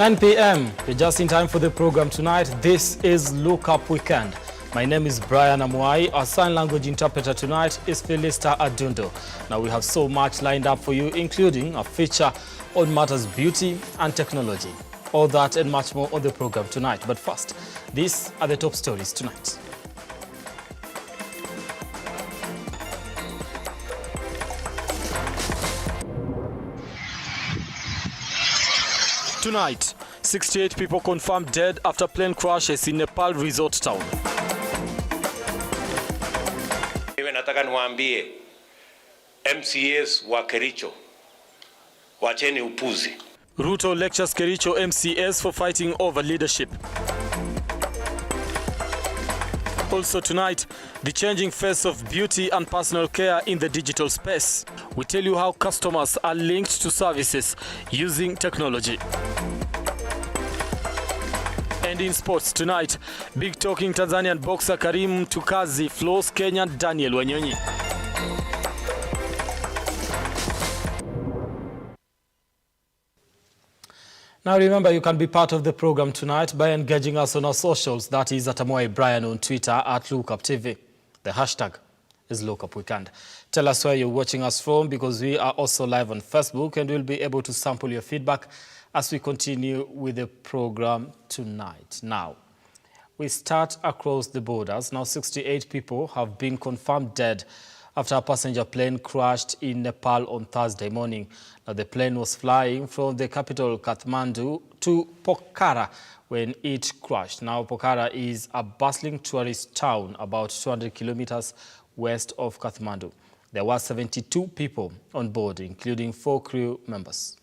9 p.m. You're just in time for the program tonight. This is Look Up Weekend. My name is Brian Amwai. Our sign language interpreter tonight is Felista Adundo. Now we have so much lined up for you, including a feature on matters beauty and technology. All that and much more on the program tonight. But first, these are the top stories tonight. Tonight, 68 people confirmed dead after plane crashes in Nepal resort town. Nataka niwaambie MCAs wa Kericho wacheni upuzi. Ruto lectures Kericho MCAs for fighting over leadership. Also tonight, the changing face of beauty and personal care in the digital space. We tell you how customers are linked to services using technology. And in sports tonight, big talking Tanzanian boxer Karim Tukazi floors Kenyan Daniel Wanyonyi. Now remember, you can be part of the program tonight by engaging us on our socials. That is at Amwai Brian on Twitter, at Lookuptv. The hashtag is Lookup Weekend. Tell us where you're watching us from, because we are also live on Facebook and we'll be able to sample your feedback as we continue with the program tonight. Now, we start across the borders. Now, 68 people have been confirmed dead after a passenger plane crashed in Nepal on Thursday morning. Now, the plane was flying from the capital Kathmandu to Pokhara when it crashed. Now, Pokhara is a bustling tourist town about 200 kilometers west of Kathmandu. There were 72 people on board, including 4 crew members.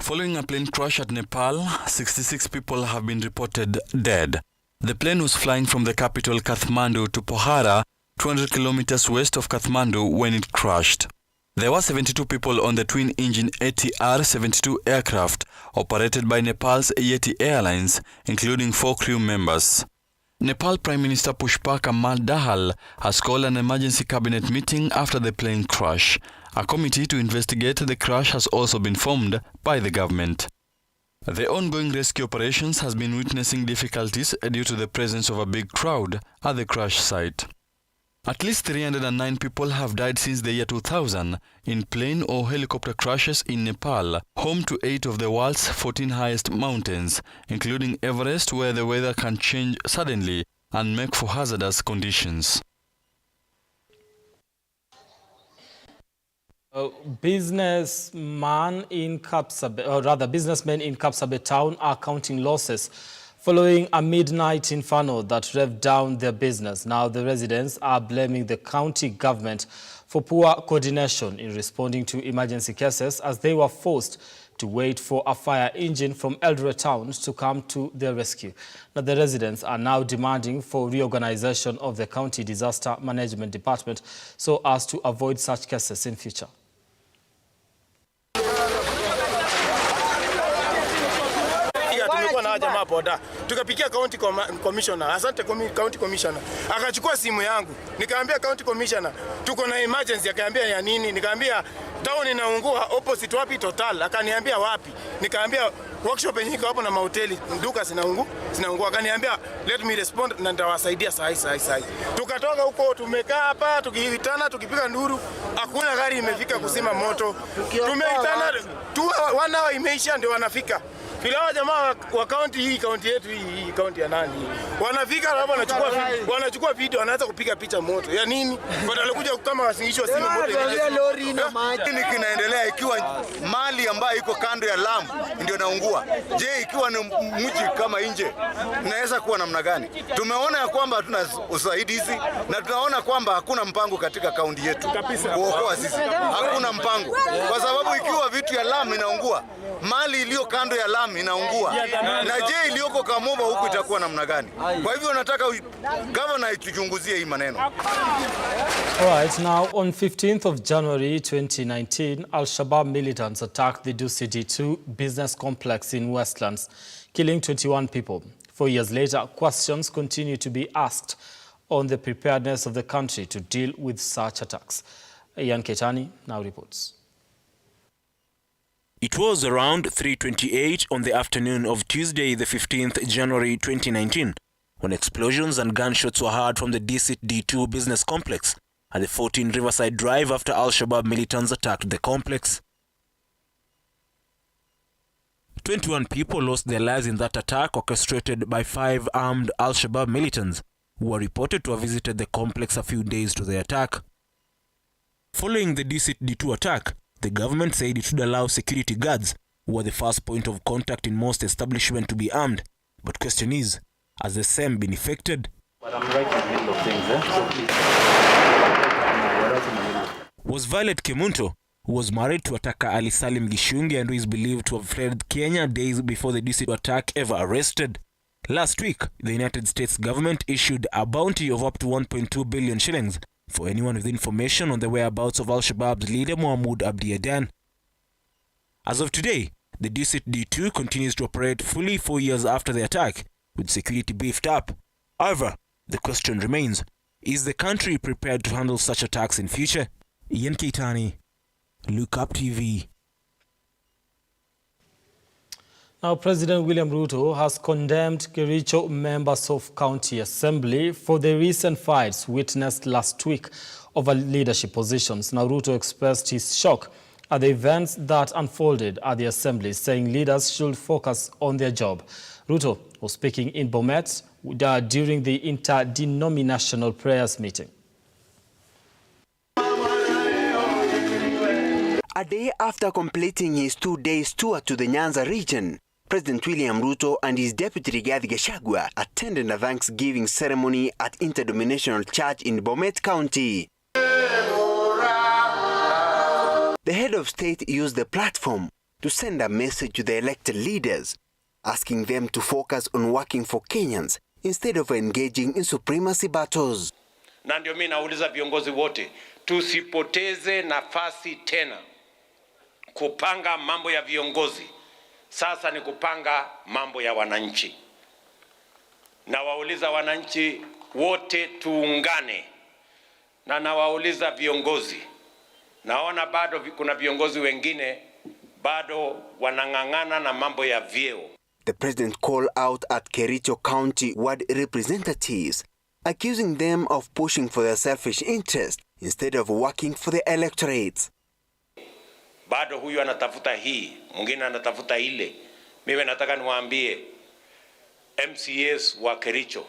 Following a plane crash at Nepal, 66 people have been reported dead. The plane was flying from the capital Kathmandu to Pokhara, 200 kilometers west of Kathmandu, when it crashed. There were 72 people on the twin-engine ATR-72 aircraft operated by Nepal's Yeti Airlines, including 4 crew members. Nepal Prime Minister Pushpa Kamal Dahal has called an emergency cabinet meeting after the plane crash. A committee to investigate the crash has also been formed by the government. The ongoing rescue operations has been witnessing difficulties due to the presence of a big crowd at the crash site. At least 309 people have died since the year 2000 in plane or helicopter crashes in Nepal, home to 8 of the world's 14 highest mountains, including Everest, where the weather can change suddenly and make for hazardous conditions. Businessmen in Kapsabet town are counting losses following a midnight inferno that revved down their business. Now the residents are blaming the county government for poor coordination in responding to emergency cases, as they were forced to wait for a fire engine from Eldoret town to come to their rescue. Now the residents are now demanding for reorganization of the county disaster management department so as to avoid such cases in future. Jamaa boda tukapikia county commissioner, asante county commissioner, akachukua simu yangu, nikaambia county commissioner tuko na emergency, akaambia ya nini, nikaambia town inaungua opposite wapi Total, akaniambia wapi, nikaambia workshop yenyewe hapo na mahoteli duka zinaungua, akaniambia let me respond na nitawasaidia saa. Tukatoka huko, tumekaa hapa tukiitana, tukipiga nduru, hakuna gari imefika kusima moto, tumeitana tu 1 hour imeisha ndio wanafika. Bila jamaa wa county hii, county yetu hii county ya nani, wanafika hapo wanachukua video, wanaanza kupiga picha moto ya nini, watakuja kama wasingishwa simu moto lori na maji. Nini kinaendelea ikiwa mali ambayo iko kando ya Lamu ndio naungua? Je, ikiwa ni mji kama nje inaweza kuwa namna gani? Tumeona ya kwamba hatuna usaidizi na tunaona kwamba hakuna mpango katika kaunti yetu kuokoa sisi. Hakuna mpango, kwa sababu ikiwa vitu ya Lamu inaungua, mali iliyo kando ya Lamu inaungua, na je iliyoko Kamoba huku itakuwa namna gani? Kwa hivyo nataka governor ituchunguzie hii maneno. All right, now on 15th of January 2019, Al-Shabaab militants attacked the Dusi D2 business complex in Westlands, killing 21 people. 4 years later, questions continue to be asked on the preparedness of the country to deal with such attacks. Ian Ketani now reports. It was around 3:28 on the afternoon of Tuesday, the 15th January 2019, when explosions and gunshots were heard from the District D2 business complex at the 14 Riverside Drive after Al-Shabaab militants attacked the complex. 21 people lost their lives in that attack orchestrated by 5 armed Al-Shabaab militants who were reported to have visited the complex a few days to the attack. Following the District D2 attack, the government said it should allow security guards, who were the first point of contact in most establishments, to be armed. But question is, has the same been effected? But I'm right in the middle of things, so please. Was Violet Kemunto, who was married to attacker Ali Salim Gishungi and who is believed to have fled Kenya days before the DC attack, ever arrested? Last week, the United States government issued a bounty of up to 1.2 billion shillings for anyone with information on the whereabouts of Al-Shabaab's leader Mohamud Abdi Adan. As of today, the District D2 continues to operate fully 4 years after the attack, with security beefed up. However, the question remains, is the country prepared to handle such attacks in future? Ian Keitani, Lookuptv. Now, President William Ruto has condemned Kericho members of County Assembly for the recent fights witnessed last week over leadership positions. Now, Ruto expressed his shock at the events that unfolded at the Assembly, saying leaders should focus on their job. Ruto was speaking in Bomet during the interdenominational prayers meeting. A day after completing his 2-day tour to the Nyanza region, President William Ruto and his deputy Rigathi Gachagua attended a Thanksgiving ceremony at Interdenominational Church in Bomet County. The head of state used the platform to send a message to the elected leaders, asking them to focus on working for Kenyans instead of engaging in supremacy battles. Na ndio mimi nauliza viongozi wote, tusipoteze nafasi tena kupanga mambo ya viongozi. Sasa ni kupanga mambo ya wananchi. Na wauliza wananchi wote tuungane. Na nawauliza viongozi. Naona bado kuna viongozi wengine bado wanang'ang'ana na mambo ya vyeo. The president called out at Kericho County ward representatives, accusing them of pushing for their selfish interest instead of working for the electorate. Bado huyu anatafuta hii, mwingine anatafuta ile. Mimi nataka niwaambie MCAs wa Kericho,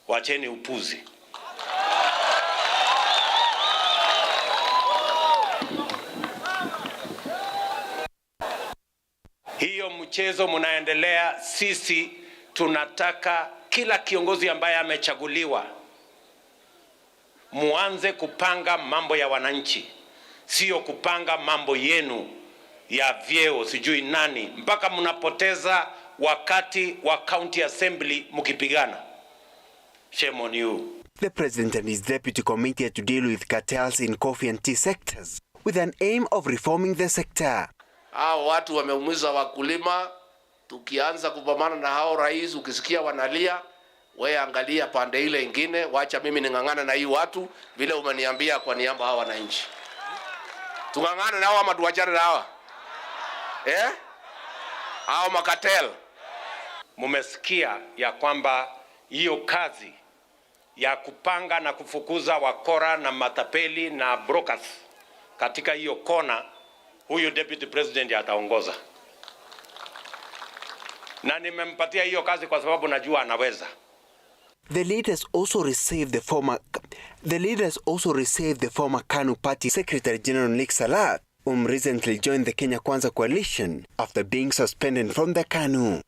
wacheni upuzi. Hiyo mchezo mnaendelea, sisi tunataka kila kiongozi ambaye amechaguliwa muanze kupanga mambo ya wananchi, sio kupanga mambo yenu ya vyeo sijui nani, mpaka mnapoteza wakati wa county assembly mkipigana. Shame on you. The president and his deputy committed to deal with cartels in coffee and tea sectors with an aim of reforming the sector. Hao watu wameumiza wakulima, tukianza kupambana na hao rais, ukisikia wanalia, wewe angalia pande ile ingine, wacha mimi ningangana na hii watu vile umeniambia kwa niaba hao wananchi. Tungangana na hao ama tuachane na hao? Hao makatel. Mumesikia ya kwamba hiyo kazi ya kupanga na kufukuza wakora na matapeli na brokers katika hiyo kona, huyu deputy president ataongoza. Na nimempatia hiyo kazi kwa sababu najua anaweza. The leaders also received the former KANU Party Secretary General Nick Salat, whom recently joined the Kenya Kwanza coalition after being suspended from the KANU.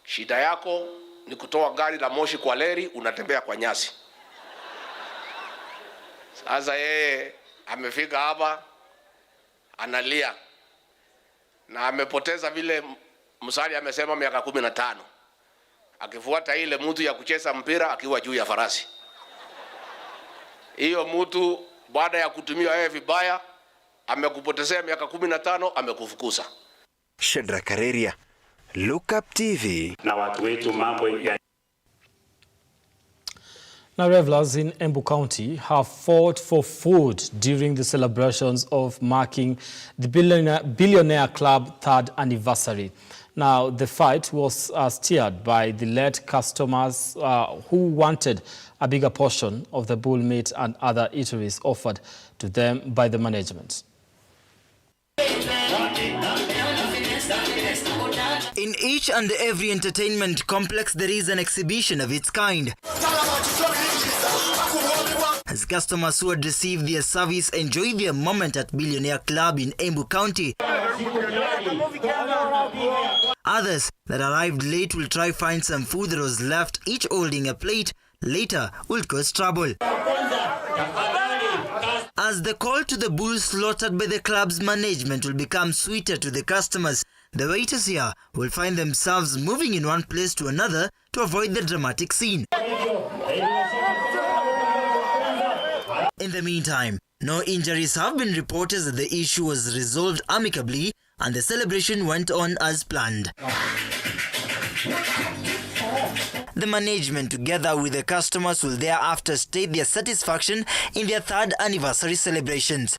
Shida yako ni kutoa gari la moshi kwa leri, unatembea kwa nyasi. Sasa yeye amefika hapa analia na amepoteza vile Musali amesema miaka 15, akifuata ile mtu ya kucheza mpira akiwa juu ya farasi. Hiyo mtu baada ya kutumia wewe vibaya amekupotezea miaka 15, amekufukuza. Shedra Kareria, Lookuptv. Na watu wetu mambo ya Now, revelers in Embu County have fought for food during the celebrations of marking the Billionaire Club 3rd anniversary. Now, the fight was steered by the late customers who wanted a bigger portion of the bull meat and other eateries offered to them by the management. In each and every entertainment complex, there is an exhibition of its kind. As customers who had received their service enjoy their moment at Billionaire Club in Embu County, others that arrived late will try find some food that was left, each holding a plate, later will cause trouble. As the call to the bull slaughtered by the club's management will become sweeter to the customers, the waiters here will find themselves moving in one place to another to avoid the dramatic scene. In the meantime, no injuries have been reported as the issue was resolved amicably and the celebration went on as planned. The management, together with the customers, will thereafter state their satisfaction in their 3rd anniversary celebrations.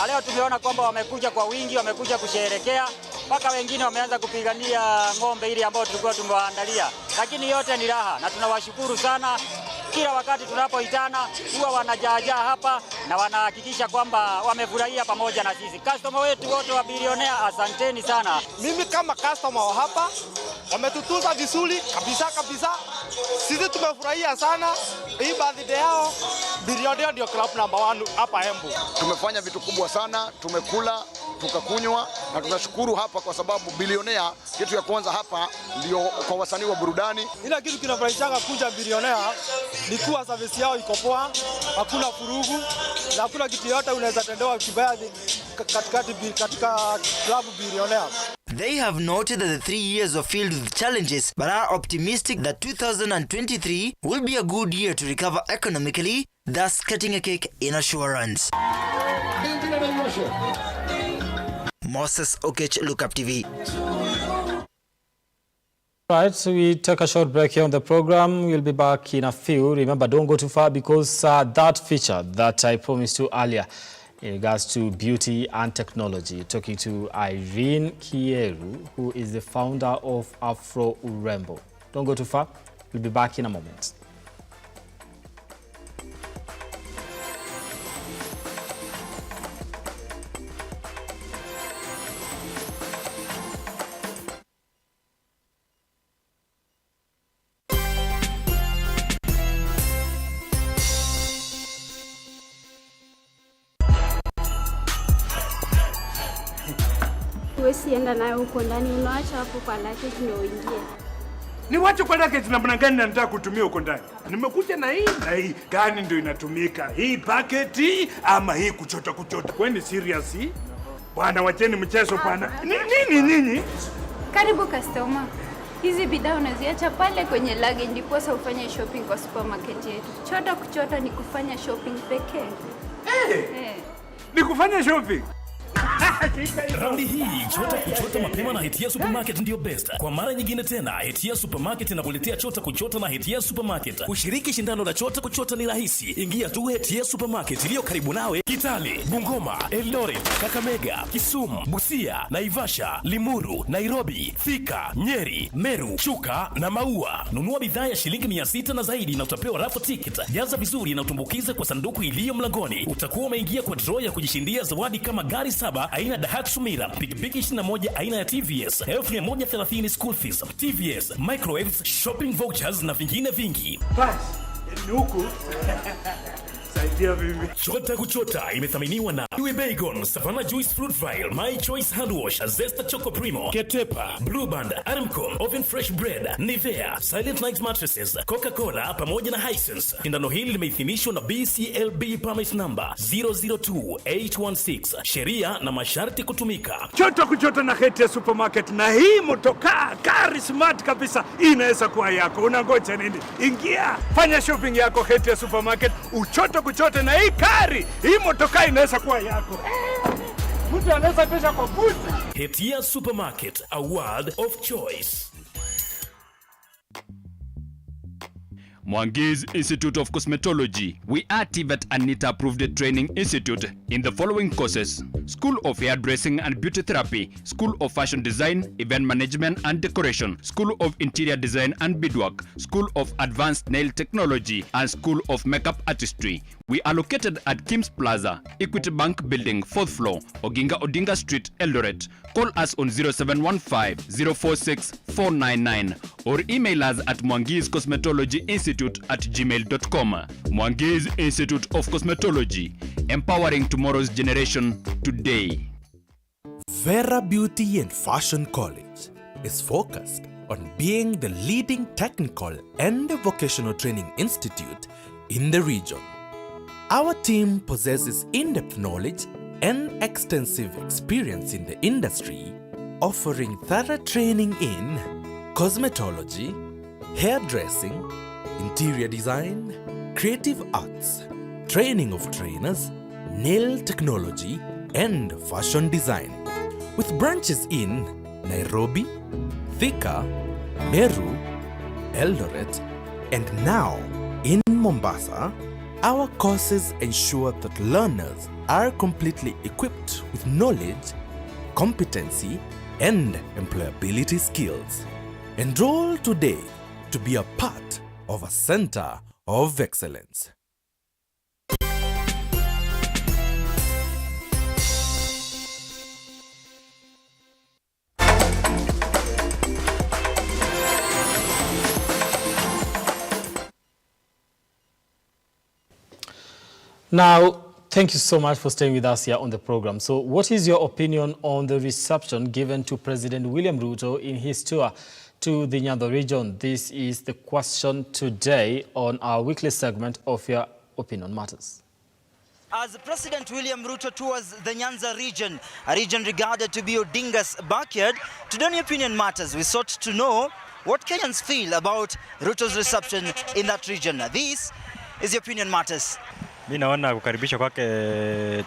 Leo tumeona kwamba wamekuja kwa wingi, wamekuja kusherehekea, mpaka wengine wameanza kupigania ng'ombe ile ambayo tulikuwa tumewaandalia. Lakini yote ni raha na tunawashukuru sana. Kila wakati tunapoitana huwa wanajaajaa hapa na wanahakikisha kwamba wamefurahia pamoja na sisi. Customer wetu wote wa Billionaire, asanteni sana. Mimi kama customer wa hapa wametutunza vizuri kabisa. Sisi tumefurahia sana. Hii birthday yao Billionaire ndio club number 1 hapa Embu. Tumefanya vitu kubwa sana, tumekula, tukakunywa na tunashukuru hapa kwa sababu Billionaire, kitu ya kwanza hapa ndio kwa wasanii wa burudani. Ila kitu kinafurahisha kuja Billionaire ni kuwa service yao iko poa, hakuna furugu na hakuna kitu yote unaweza tendewa kibaya katika club Billionaire. They have noted that the 3 years are filled with challenges, but are optimistic that 2023 will be a good year to recover economically, thus cutting a cake in assurance. Moses Okech, Lookuptv. Right, so we take a short break here on the program. We'll be back in a few. Remember, don't go too far because that feature that I promised you earlier in regards to beauty and technology, talking to Irene Kieru, who is the founder of Afro Urembo. Don't go too far. We'll be back in a moment. Sienda nayo huko ndani, unaacha hapo kwa lake ndio uingie. Ni wacho kwa lake namna gani nataka kutumia huko ndani? Nimekuja na hii gani ndio inatumika? Hii paketi ama hii kuchota? Kwani serious hii? Bwana wacheni mchezo bwana. Nini? Karibu customer. Hizi bidhaa unaziacha pale kwenye luggage ndipo sasa ufanye shopping kwa supermarket yetu. Kuchota ni kufanya shopping pekee. Ni kufanya shopping. Raundi hii chota mapema na Hetia Supermarket ndio best. Kwa mara nyingine tena Hetia Supermarket inakuletea chota na Hetia Supermarket. Kushiriki shindano la chota ni rahisi. Ingia tu Hetia Supermarket iliyo karibu nawe: Kitale, Bungoma, Eldoret, Kakamega, Kisumu, Busia, Naivasha, Limuru, Nairobi, Thika, Nyeri, Meru, Chuka na Maua. Nunua bidhaa ya shilingi 600 na zaidi na utapewa raffle ticket. Jaza vizuri na utumbukize kwa sanduku iliyo mlangoni. Utakuwa umeingia kwa draw ya kujishindia zawadi kama gari 7 aina Daihatsu Mira, pikipiki 21 aina ya TVS, 1130 school fees, TVS, microwaves, shopping vouchers na vingine vingi. Bas, ni huku. Saidia bibi. Chota imethaminiwa na Iwe Bacon, Savannah Juice Fruit Vial, My Choice Hand Wash, Zesta Choco Primo, Ketepa, Blue Band, Aramco, Oven Fresh Bread, Nivea, Silent Night Mattresses, Coca-Cola pamoja na Hisense. Shindano hili limeidhinishwa na BCLB permit number 002816. Sheria na masharti kutumika. Chota na Hetia Supermarket, na hii motokaa gari smart kabisa inaweza kuwa yako. Unangoja nini? Ingia, fanya shopping yako Hetia Supermarket, kuchote na hii kari, hii motokaa inaweza kuwa yako. Mtu anaweza pesa kwa buti. Hetia Supermarket, a world of choice. Mwangi's Institute of Cosmetology. We are TVET and NITA approved training institute in the following courses: School of Hairdressing and Beauty Therapy, School of Fashion Design, Event Management and Decoration, School of Interior Design and Beadwork, School of Advanced Nail Technology, and School of Makeup Artistry. We are located at Kim's Plaza, Equity Bank Building, 4th floor, Oginga Odinga Street, Eldoret. Call us on 0715-046-499 or email us at mwangiscosmetologyinstitute@gmail.com. Mwangi's Institute of Cosmetology, empowering tomorrow's generation today. Vera Beauty and Fashion College is focused on being the leading technical and vocational training institute in the region. Our team possesses in-depth knowledge and extensive experience in the industry, offering thorough training in cosmetology, hairdressing, interior design, creative arts, training of trainers, nail technology, and fashion design. With branches in Nairobi, Thika, Meru, Eldoret, and now in Mombasa, our courses ensure that learners are completely equipped with knowledge, competency, and employability skills. Enroll today to be a part of a center of excellence. Now, thank you so much for staying with us here on the program. So what is your opinion on the reception given to President William Ruto in his tour to the Nyanza region? This is the question today on our weekly segment of Your Opinion Matters. As President William Ruto tours the Nyanza region, a region regarded to be Odinga's backyard, today on Your Opinion Matters, we sought to know what Kenyans feel about Ruto's reception in that region. This is Your Opinion Matters. Mimi naona kukaribisha kwake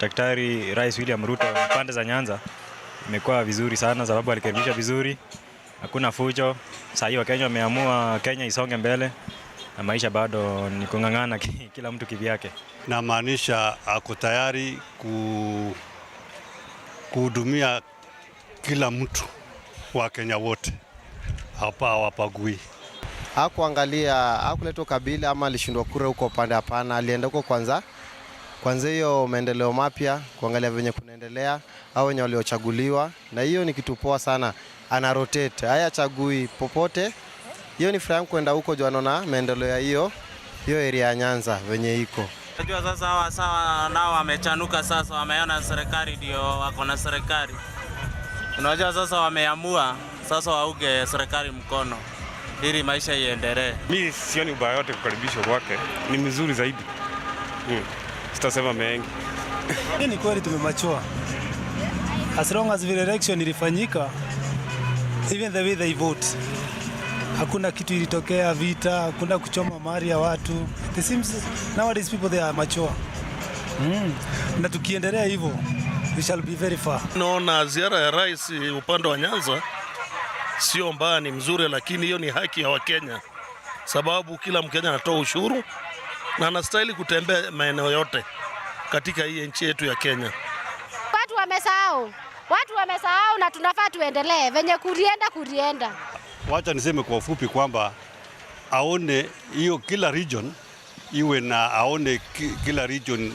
Daktari Rais William Ruto pande za Nyanza imekuwa vizuri sana, sababu alikaribisha vizuri, hakuna fujo. Sasa hiyo Kenya wameamua Kenya isonge mbele na maisha bado ni kungangana kila mtu kivyake. Na maanisha ako tayari kuhudumia kila mtu wa Kenya wote, hawapagui. Hakuletwa kabila ama alishindwa kura huko pande, hapana. Alienda huko kwanza hiyo maendeleo mapya, kuangalia venye kunaendelea au wenye waliochaguliwa, na hiyo ni kitu poa sana. Ana rotate, haya chagui popote. Hiyo ni furaha kwenda huko juu anaona maendeleo ya hiyo area ya Nyanza venye iko. Unajua sasa hawa sawa nao wamechanuka, sasa wameona serikali ndio wako na serikali. Unajua sasa wameamua sasa wauge serikali mkono ili maisha iendelee. Mimi sioni ubaya yote kukaribishwa kwake, ni mzuri zaidi. Sitasema mengi. Ni kweli tumemachua. As long as the election ilifanyika, even the way they vote, hakuna kitu ilitokea vita, hakuna kuchoma mali ya watu. It seems nowadays people they are mature. Na tukiendelea hivyo, we shall be very far. Naona ziara ya rais upande wa Nyanza sio mbaya, ni mzuri, lakini hiyo ni haki ya Wakenya, sababu kila Mkenya anatoa ushuru na anastahili kutembea maeneo yote katika hii nchi yetu ya Kenya. Watu wamesahau na tunafaa tuendelee venye kurienda. Wacha niseme kwa ufupi kwamba aone hiyo kila region iwe na aone kila region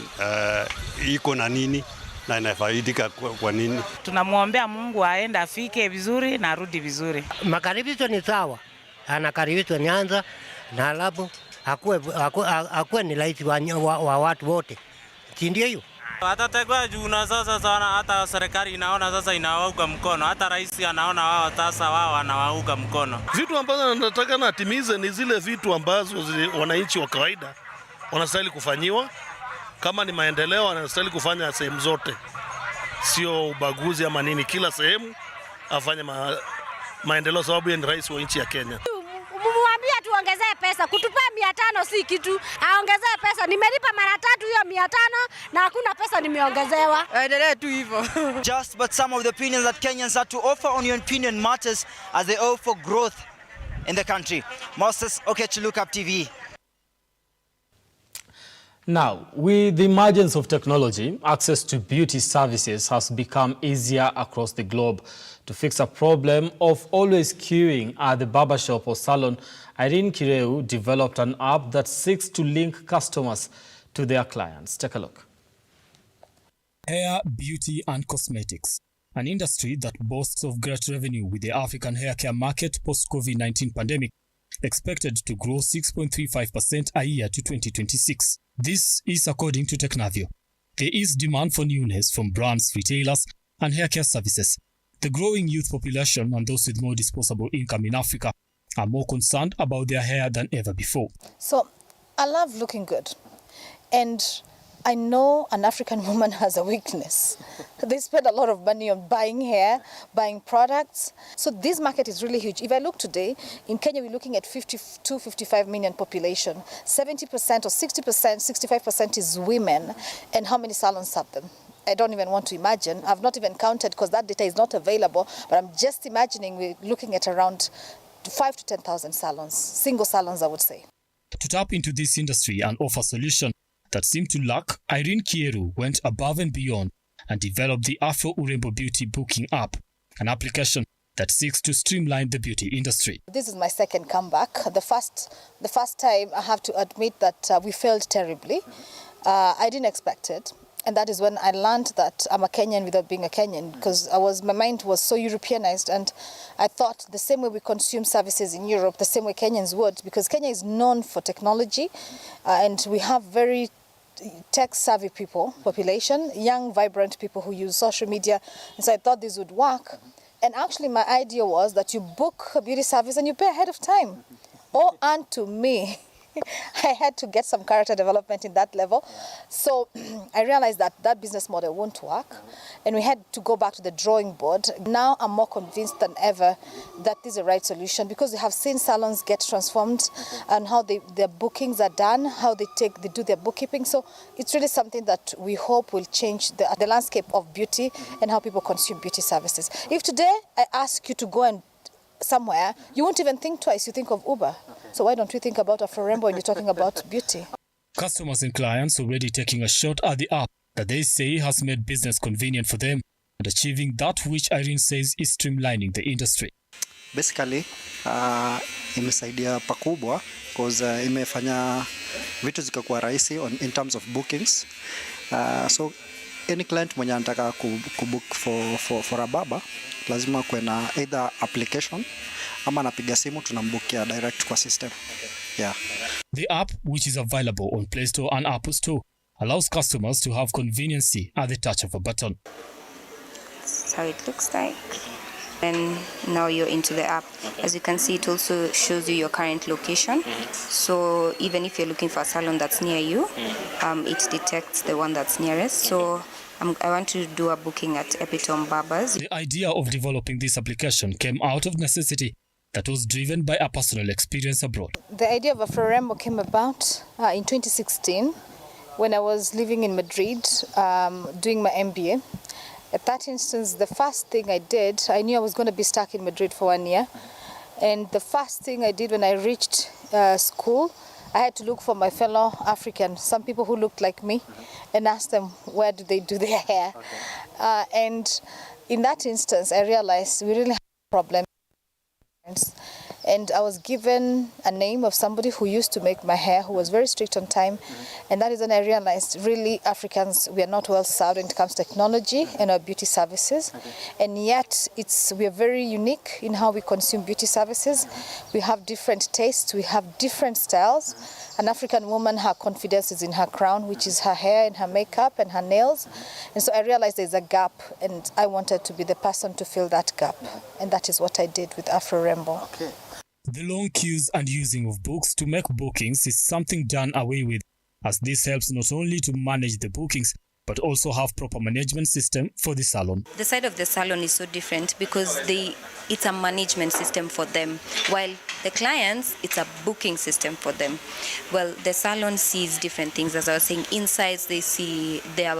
iko na nini na inafaidika kwa nini. Tunamwombea Mungu aende afike vizuri na arudi vizuri. Makaribisho ni sawa, anakaribishwa Nyanza na alabu akuwe ni rais wa watu wote, si ndio hiyo? Atategwa juu na sasa sana, hata serikali inaona sasa inawauga mkono, hata rais anaona wao sasa wao anawauga mkono. Vitu ambazo nataka na atimize ni zile vitu ambazo wananchi wa kawaida wanastahili kufanyiwa. Kama ni maendeleo anastahili kufanya sehemu zote, sio ubaguzi ama nini. Kila sehemu afanye maendeleo, sababu yeye ni rais wa nchi ya Kenya. Mwambie tuongezee pesa, kutupea 500 si kitu, aongezee pesa. Nimelipa mara 3 hiyo 500 na hakuna pesa nimeongezewa. Endelee tu hivyo. Just but some of the opinions that Kenyans have to offer on Your Opinion Matters as they hope for growth in the country. Moses Okech, Lookuptv. Now, with the emergence of technology, access to beauty services has become easier across the globe. To fix a problem of always queuing at the barbershop or salon, Irene Kireu developed an app that seeks to link customers to their clients. Take a look. Hair, beauty and cosmetics, an industry that boasts of great revenue with the African hair care market post-COVID-19 pandemic expected to grow 6.35% a year to 2026. This is according to Technavio. There is demand for newness from brands, retailers and hair care services. The growing youth population and those with more disposable income in Africa are more concerned about their hair than ever before. So I love looking good, and I know an African woman has a weakness. They spend a lot of money on buying hair, buying products. So this market is really huge. If I look today, in Kenya, we're looking at 52, 55 million population. 70% or 60%, 65% is women. And how many salons have them? I don't even want to imagine. I've not even counted because that data is not available. But I'm just imagining we're looking at around 5 to 10,000 salons, single salons, I would say. To tap into this industry and offer solution that seemed to lack, Irene Kireu went above and beyond and developed the Afro Urembo Beauty Booking app, an application that seeks to streamline the beauty industry. This is my second comeback. The first time, I have to admit that we failed terribly. I didn't expect it. And that is when I learned that I'm a Kenyan without being a Kenyan, because my mind was so Europeanized, and I thought the same way we consume services in Europe, the same way Kenyans would, because Kenya is known for technology, and we have very tech-savvy population, young, vibrant people who use social media. And so I thought this would work. And actually my idea was that you book a beauty service and you pay ahead of time. Oh, and to me, I had to get some character development in that level. So I realized that that business model won't work, and we had to go back to the drawing board. Now I'm more convinced than ever that this is the right solution, because we have seen salons get transformed and how their bookings are done, how they do their bookkeeping. So it's really something that we hope will change the landscape of beauty and how people consume beauty services. If today I ask you to go and somewhere, you won't even think twice, you think of Uber. So why don't we think about Afro Urembo when you're talking about beauty? Customers and clients already taking a shot at the app that they say has made business convenient for them and achieving that which Irene says is streamlining the industry. Basically, imesaidia pakubwa because imefanya vitu zikakuwa rahisi in terms of bookings. So any client mwenye anataka kubook for a barber, lazima kuwe na either application ama napiga simu tunambukia direct kwa system. Yeah. The app, which is available on Play Store and Apple Store, allows customers to have convenience at the touch of a button. That's how it looks like. And now you're into the app. As you can see, it also shows you your current location. So even if you're looking for a salon that's near you, it detects the one that's nearest. So I want to do a booking at Epitome Barbers. The idea of developing this application came out of necessity that was driven by a personal experience abroad. The idea of Afro Urembo came about in 2016 when I was living in Madrid doing my MBA. At that instance, the first thing I did, I knew I was going to be stuck in Madrid for 1 year. And the first thing I did when I reached school, I had to look for my fellow Africans, some people who looked like me, and ask them where do they do their hair. And in that instance, I realized we really have a problem. And I was given a name of somebody who used to make my hair, who was very strict on time. And that is when I realized really Africans, we are not well served when it comes to technology and our beauty services. And yet we are very unique in how we consume beauty services. We have different tastes, we have different styles. An African woman, her confidence is in her crown, which is her hair and her makeup and her nails. And so I realized there's a gap, and I wanted to be the person to fill that gap. And that is what I did with Afro Urembo. Okay. The long queues and using of books to make bookings is something done away with, as this helps not only to manage the bookings, but also have proper management system for the salon. The side of the salon is so different because it's a management system for them, while the clients, it's a booking system for them. Well, the salon sees different things. As I was saying, inside they see their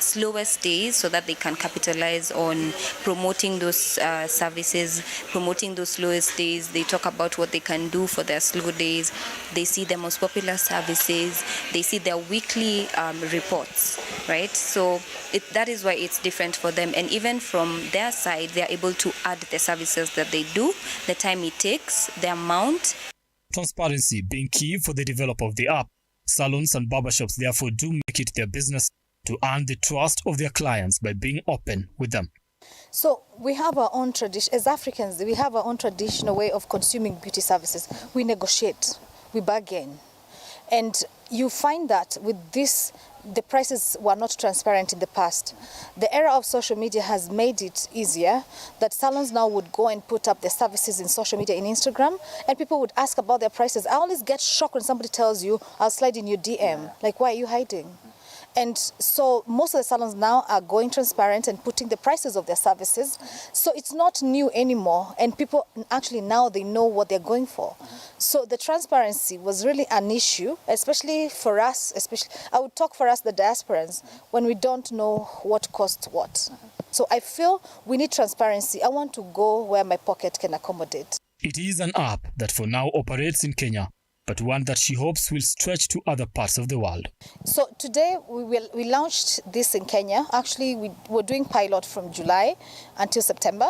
slowest days so that they can capitalize on promoting those services, promoting those slowest days. They talk about what they can do for their slow days. They see the most popular services. They see their weekly reports, right? So that is why it's different for them. And even from their side, they are able to add the services that they do, the time it takes, the amount. Transparency being key for the development of the app. Salons and barbershops therefore do make it their business to earn the trust of their clients by being open with them. So we have our own tradition, as Africans, we have our own traditional way of consuming beauty services. We negotiate, we bargain. And you find that with this, the prices were not transparent in the past. The era of social media has made it easier that salons now would go and put up their services in social media, in Instagram, and people would ask about their prices. I always get shocked when somebody tells you, I'll slide in your DM. Like, why are you hiding? And so most of the salons now are going transparent and putting the prices of their services. So it's not new anymore. And people actually now they know what they're going for. So the transparency was really an issue, especially for us, I would talk for us, the diasporans, when we don't know what costs what. So I feel we need transparency. I want to go where my pocket can accommodate. It is an app that for now operates in Kenya, but one that she hopes will stretch to other parts of the world. So today we launched this in Kenya. Actually, we're doing pilot from July until September,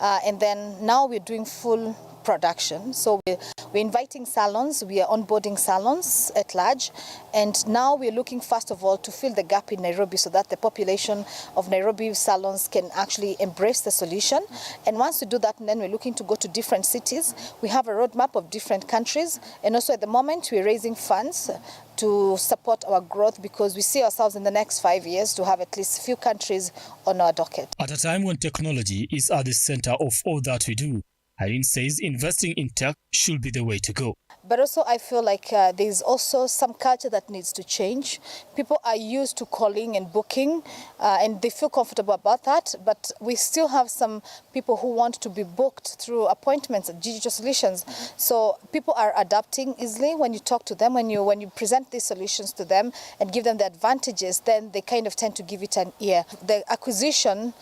and then now we're doing full production. So we're inviting salons, we are onboarding salons at large, and now we're looking first of all to fill the gap in Nairobi so that the population of Nairobi salons can actually embrace the solution. And once we do that, then we're looking to go to different cities. We have a roadmap of different countries, and also at the moment we're raising funds to support our growth because we see ourselves in the next 5 years to have at least a few countries on our docket. At a time when technology is at the center of all that we do, Irene says investing in tech should be the way to go. But also I feel like there's also some culture that needs to change. People are used to calling and booking and they feel comfortable about that, but we still have some people who want to be booked through appointments and digital solutions. So people are adapting easily when you talk to them, when you present these solutions to them and give them the advantages, then they kind of tend to give it an ear. The acquisition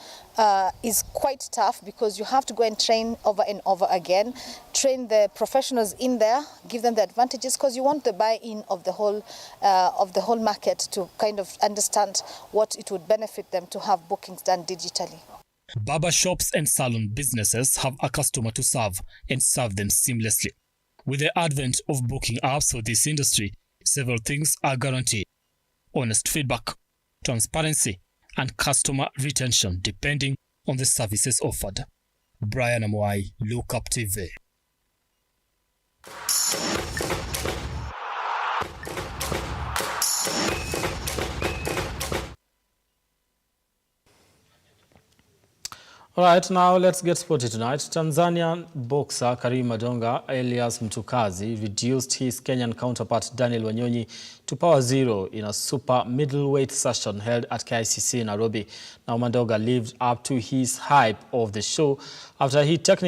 is quite tough because you have to go and train over and over again, train the professionals in there, give them the advantages because you want the buy-in of the whole market to kind of understand what it would benefit them to have bookings done digitally. Barber shops and salon businesses have a customer to serve and serve them seamlessly. With the advent of booking apps for this industry, several things are guaranteed: honest feedback, transparency, and customer retention depending on the services offered. Brian Amwai, Lookuptv. All right, now let's get sporty tonight. Tanzanian boxer Karim Madonga, alias Mtukazi, reduced his Kenyan counterpart Daniel Wanyonyi to power zero in a super middleweight session held at KICC in Nairobi. Now Madonga lived up to his hype of the show after he technically